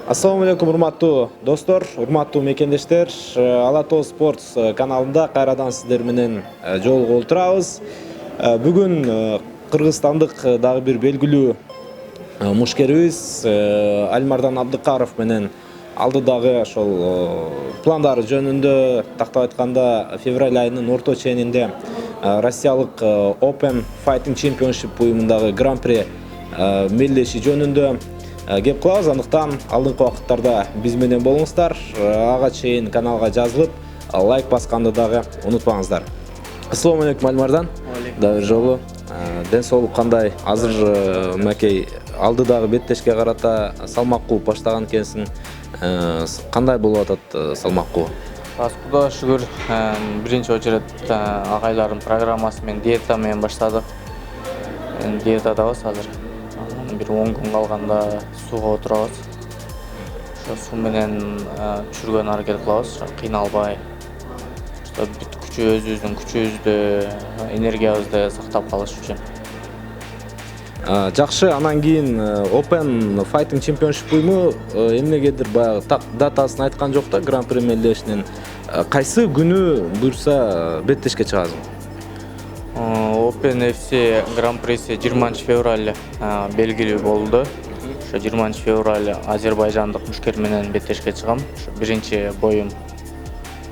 Assalamu alaikum урматтуу достор, урматтуу мекендештер. Ала Тоо Спортс каналында кайрадан сиздер менен жолугуп отурабыз. Бүгүн кыргызстандык дагы бир белгилүү мушкерибиз Альмардан Абдыкаров менен алдыдагы ошол пландары жөнүндө тактап айтканда февраль айынын орто ченинде Россиялык Open Fighting Championship буюмундагы гран-при мелдеши жөнүндө кеп кылабыз. Андыктан алдыңкы убакыттарда биз менен болуңуздар. Ага чейин каналга жазылып, лайк басканды дагы унутпаңыздар. Ассаламу алейкум Альмардан. Дагы бир жолу ден соолук кандай? Азыр макей алдыдагы беттешке карата салмак кууп баштаган экенсиң. Кандай болуп атат салмак куу? Кудайга шүгүр, биринчи очередь агайлардын программасы менен диета менен баштадык. Диетадабыз азыр. Бир 10 күн калганда сууга отурабыз. Ошо суу менен түшүргөн аракет кылабыз, кыйналбай. Бүт өзүбүздүн күчүбүздү, энергиябызды сактап калыш үчүн. Жакшы, анан кийин Open Fighting Championship буюму эмнегедир баягы датасын айткан жок да, гран-при мелдешинин. Кайсы күнү буйрса беттешке чыгасың? Open FC гран-приси 20 февраль белгилүү болду. Ошо 20 февраль азербайжандык мушкер менен беттешке чыгам. Ошо биринчи боюм.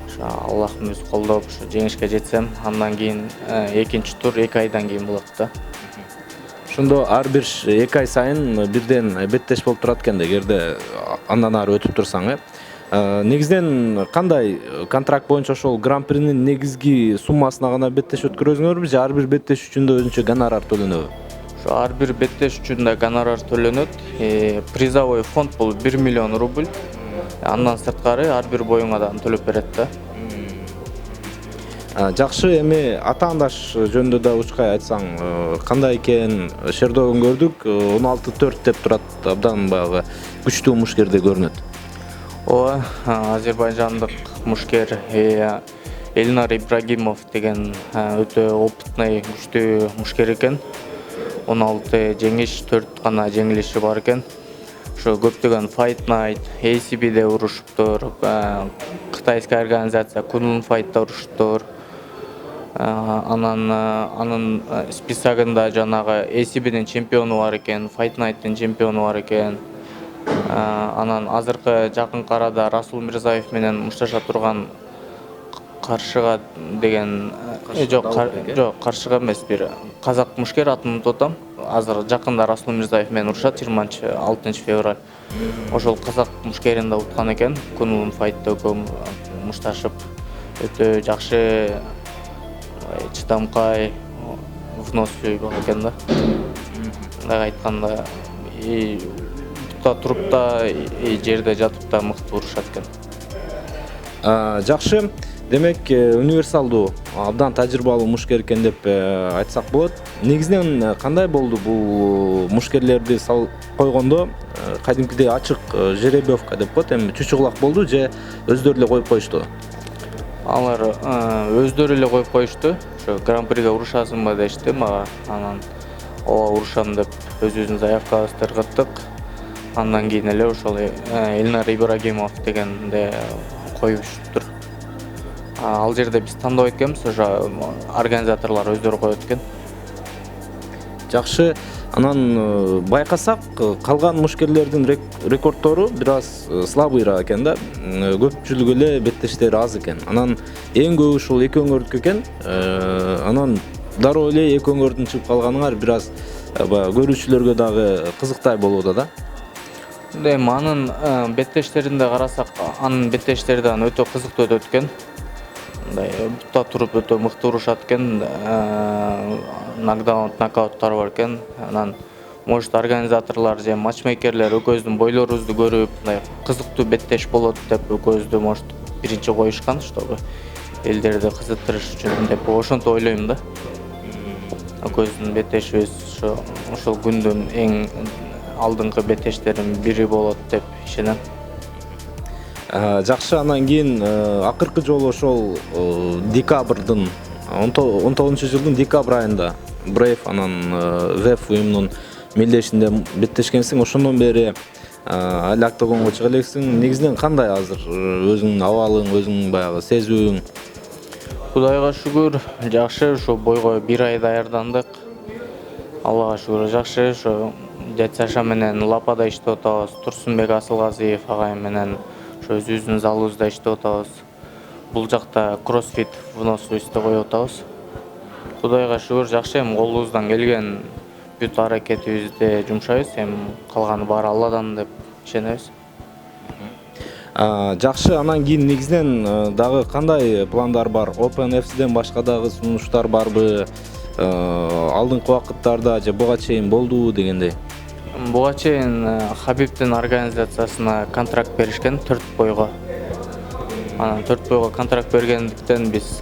Ошо Аллахтын өзү колдоп, ошо жеңишке жетсем, андан кийин экинчи тур 2 айдан кийин болот да. Ошондо ар бир 2 ай сайын бирден беттеш болуп турат экен да, эгерде андан ары өтүп турсаң, негизден кандай контракт боюнча ошол гран-принин негизги суммасына гана беттеш өткөрөсүңөрбү же ар бир беттеш үчүн да өзүнчө гонорар төлөнөбү? Ошо ар бир беттеш үчүн да гонорар төлөнөт. Призовой фонд бул 1 миллион рубль. Андан сырткары ар бир боюңа да төлөп берет да. Жакшы, эми атаандаш жөнүндө да учкай айтсаң, кандай экен? Шердогун көрдүк, 16-4 деп турат, абдан баягы күчтүү мушкерде көрүнөт. Ооба, азербайжандык мушкер Эльнар Ибрагимов деген өтө опытный, күчтүү мушкер экен. 16 жеңиш, 4 гана жеңилиши бар экен. Ошо көптөгөн Fight Night, ACB'де урушуптур, кытайская организация Kunlun Fight'та урушуптур. Анын списогунда жанагы ACB'дин чемпиону бар экен, Fight Night'тын чемпиону бар экен. Анан азыркы жакын арада Расул Мирзаев менен мушташа турган Каршыга деген жок, Каршыга эмес, бир казак мушкер, атын унутуп атам. Азыр жакында Расул Мирзаев менен урушат 26 февраль. Ошол казак мушкерин да уткан экен. Kunlun Fight'та экөө мушташып өтө жакшы, чыдамкай, выносливый болгон экен да. Мындай айтканда, туруп да, жерде жатып да мыкты урушат экен. Жакшы, демек универсалдуу, абдан тажрыйбалуу мушкер экен деп айтсак болот. Негизинен кандай болду бул мушкерлерди койгондо? Кадимкидей ачык жеребьевка деп коет, эми чучугулак болду же өздөрү эле коюп коюшту? Алар өздөрү эле коюп коюшту. Ошо гран-приге урушасыңбы дешти мага. Анан ооба урушам деп өзүбүздүн заявкабызды тыргыттык. Андан кийин эле ошол Эльнар Ибрагимов дегенде коюштур. Ал жерде биз тандабайт экенбиз, ошо организаторлор өздөрү коет экен. Жакшы, анан байкасак, калган мушкерлердин рекордтору бир аз слабыйраак экен да. Көпчүлүк эле беттештери аз экен. Анан эң көбү ушул экөөңөрдүкү экен. Анан дароо эле экөөңөрдүн чыгып калганыңар бир аз көрүүчүлөргө дагы кызыктай болууда да. Эми анын беттештеринде карасак, анын беттештери да өтө кызыктуу өтөт экен. Мындай бутта туруп өтө мыкты урушат экен. Нокдаун, нокауттар бар экен. Анан может организаторлор же матчмейкерлер экөөбүздүн бойлорубузду көрүп, мындай кызыктуу беттеш болот деп экөөбүздү может биринчи коюшкан, чтобы элдерди кызыктырыш үчүн деп ошентип ойлойм да. Экөөбүздүн беттешибиз ошол күндүн эң алдыңкы беттештердин бири болот деп ишенем. Жакшы, анан кийин акыркы жолу ошол декабрдын 19-жылдын декабрь айында Brave анан VF уюмунун мелдешинде беттешкенсиң. Ошондон бери али октогонго чыга элексиң. Негизинен кандай азыр өзүңдүн абалың, өзүңдүн баягы сезүүң? Кудайга шүгүр, жакшы. Ошо бойго 1 ай даярдандык. Аллага шүгүр, жакшы. Ошо дядя Саша менен Лапада иштеп атабыз. Турсунбек Асылгазиев агайым менен ошо өзүбүздүн залыбызда иштеп атабыз. Бул жакта кроссфит вносу иштеп коюп атабыз. Кудайга шүгүр, жакшы. Эми колубуздан келген бүт аракетибизди жумшайбыз. Эми калганы баары Алладан деп ишенебиз. Жакшы, анан кийин негизинен дагы кандай пландар бар? OpenFC'ден башка дагы сунуштар барбы? Алдыңкы убакыттарда же буга чейин болдубу дегендей? Буга чейин Хабибтин организациясына контракт беришкен 4 бойго. Анан 4 бойго контракт бергендиктен биз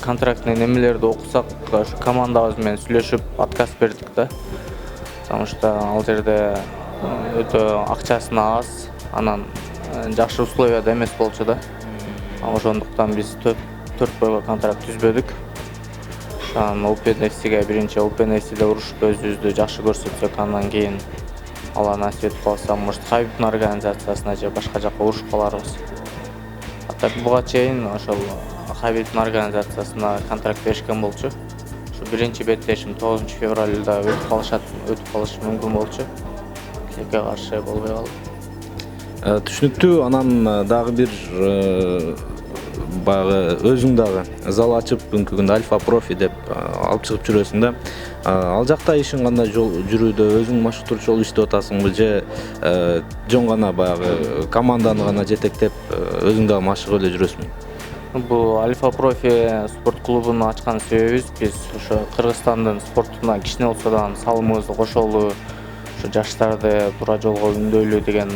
контрактный немелерди окусак, ошо командабыз менен сүйлөшүп отказ бердик да. Потому что ал жерде өтө акчасына аз, анан жакшы условияда эмес болчу да. Ошондуктан биз 4 бойго контракт түзбөдүк. Ошон OpenFC'ге биринчи OpenFC'де урушуп өзүбүздү жакшы көрсөтсөк, андан кийин Алла насип этип калса, может Хабибтин организациясына же башка жакка урушуп каларбыз. А так буга чейин ошол Хабибтин организациясына контракт беришкен болчу. Ошо биринчи беттешим 9 февралда өтүп калышы мүмкүн болчу. Тилекке каршы болбой калды. Түшүнүктүү. Анан дагы бир баягы өзүң дагы зал ачып бүгүнкү күндө Альфа Профи деп алып чыгып жүрөсүң да. Ал жакта ишиң кандай жүрүүдө? Өзүң маршруттуучу болуп иштеп атасыңбы же жон гана баягы команданы гана жетектеп өзүң дагы машыгып эле жүрөсүңбү? Бул Альфа Профи спорт клубун ачкан себебибиз биз ошо Кыргызстандын спортуна кичине болсо дагы салымыбызды кошолу, ошо жаштарды туура жолго үндөйлү деген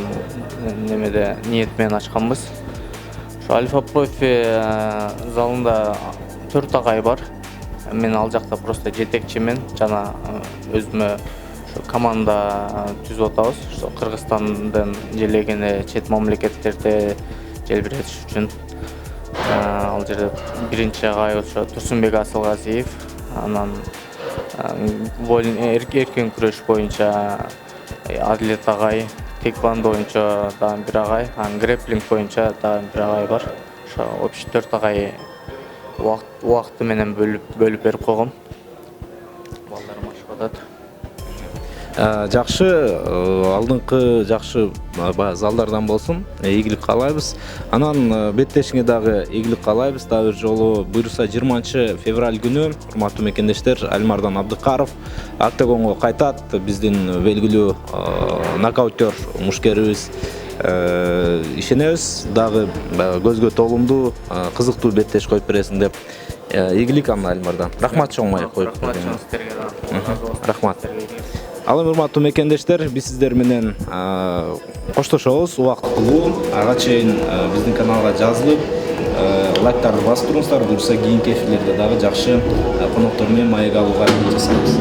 немеде ниет менен ачканбыз. Ошо Альфа Профи залында 4 агай бар. Мен ал жакта просто жетекчимен жана өзүмө ошо команда түзүп атабыз. Ошо Кыргызстандын желегине чет мамлекеттерде желбиретиш үчүн. Ал жерде биринчи агай ошо Турсунбек Асылгазиев, анан эркин күрөш боюнча Адлет агай, тейквондо боюнча дагы бир агай, анан грэпплинг боюнча дагы бир агай бар. Ошо общий 4 агай убакыты менен бөлүп берип койгом. Балдар машыгып атат. Жакшы, алдыңкы жакшы залдардан болсун. Ийгилик каалайбыз. Анан беттешиңе дагы ийгилик каалайбыз. Дагы бир жолу буюрса 20 февраль күнү урматтуу мекендештер, Алимардан Абдыкаров октогонго кайтат. Биздин белгилүү нокаутер мушкерибиз. Ишенебиз, дагы көзгө толумдуу, кызыктуу беттеш коюп бересиң деп. Ийгилик Алимардан. Рахмат чоң май коюп. Рахмат. Ал эми урматтуу мекендештер, биз сиздер менен коштошобуз. Убактылуу. Ага чейин биздин каналга жазылып, лайктарды басып туруңуздар. Буюрса кийинки эфирлерде дагы жакшы коноктор менен маек алууга аракет жасайбыз.